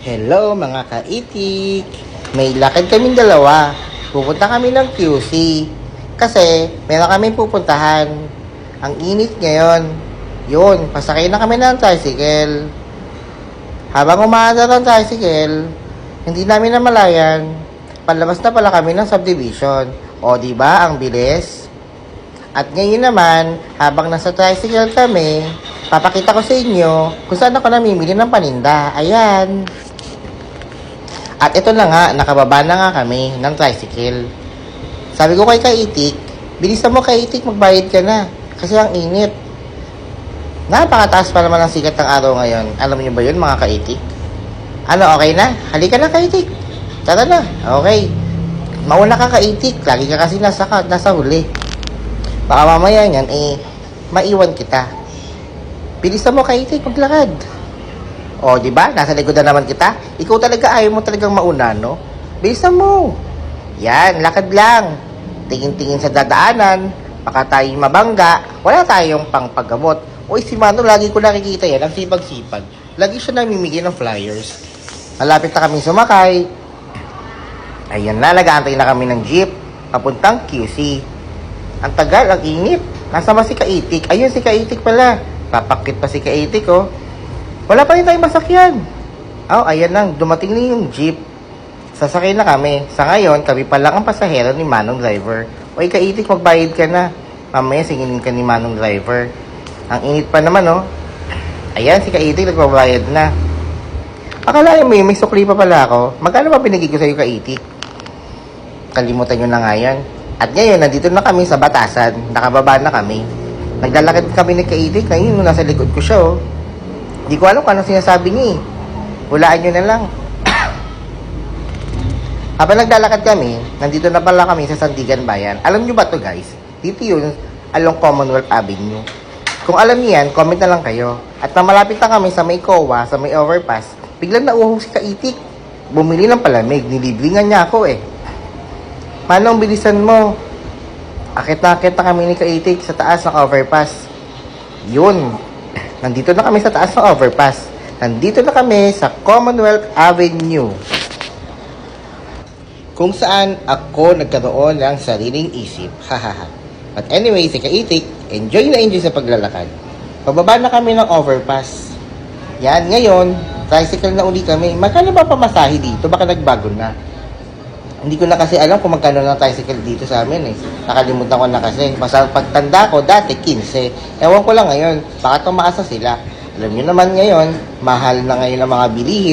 Hello mga kaitik! May lakad kaming dalawa. Pupunta kami ng QC. Kasi meron kaming pupuntahan. Ang init ngayon. Yun, pasakay na kami ng tricycle. Habang umaandar ng tricycle, hindi namin namalayan. Palabas na pala kami ng subdivision. O diba, ang bilis? At ngayon naman, habang nasa tricycle kami, papakita ko sa inyo kung saan ako namimili ng paninda. Ayan. At ito na nga, nakababa na nga kami ng tricycle. Sabi ko kay Kaitik, bilisan mo Kaitik, magbayad ka na. Kasi ang init. Napakataas pa naman ang sikat ng araw ngayon. Alam niyo ba yun mga Kaitik? Ano, okay na? Halika na Kaitik. Tara na. Okay. Mauna ka Kaitik. Lagi ka kasi nasa huli. Baka mamaya yan, maiwan kita. Bilisan mo Kaitik, maglakad. O, di ba? Nasa likod na naman kita. Ikaw talaga, ayaw mo talagang mauna, no? Bilisan mo. Yan, lakad lang. Tingin-tingin sa dadaanan. Baka tayong mabangga. Wala tayong pangpagamot. Uy, si Mano, lagi ko nakikita yan. Ang sipag-sipag. Lagi siya namimigay ng flyers. Malapit na kami sumakay. Ayan na, nag-aantay na kami ng jeep. Papuntang QC. Ang tagal, ang init. Nasama si Kaitik. Ayun, si Kaitik pala. Papakit pa si Kaitik, oh. Wala pa rin tayong masakyan. Oh, ayan lang. Dumating na yung jeep. Sasakay na kami. Sa ngayon, kami pa lang ang pasahero ni Manong Driver. Uy, Kaitik, magbayad ka na. Mamaya, singinin ka ni Manong Driver. Ang init pa naman, oh. Ayan, si Kaitik, nagbabayad na. Akala mo may sukli pa pala ako. Magkano ba binigay ko sa'yo, Kaitik? Kalimutan nyo na nga yan. At ngayon, nandito na kami sa Batasan. Nakababa na kami. Naglalakad kami ni Kaitik. Ngayon, nasa likod ko siya, oh. Hindi ko alam kung anong sinasabi niya, eh. Hulaan nyo na lang. Habang naglalakad kami, nandito na pala kami sa Sandigan Bayan. Alam nyo ba to guys? Dito yun, along Commonwealth Avenue. Kung alam niyo yan, comment na lang kayo. At na malapit na kami sa may COA, sa may overpass, biglang nauuhong si Kaitik. Bumili ng palamig, niliblingan niya ako eh. Manong, bilisan mo. Akit na kami ni Kaitik sa taas ng overpass. Yun. Nandito na kami sa taas ng overpass. Nandito na kami sa Commonwealth Avenue. Kung saan ako nagkaroon ng sariling isip. Hahaha. But anyway, si Kaitik, enjoy na enjoy sa paglalakad. Pababa na kami ng overpass. Yan, ngayon, tricycle na uli kami. Magkano ba pamasahe dito? Baka nagbago na. Hindi ko na kasi alam kung magkano na tricycle dito sa amin eh. Nakalimutan ko na kasi. Basta pagtanda ko, dati 15. Ewan ko lang ngayon, baka tumaasa sila. Alam nyo naman ngayon, mahal na ngayon ang mga bilihin.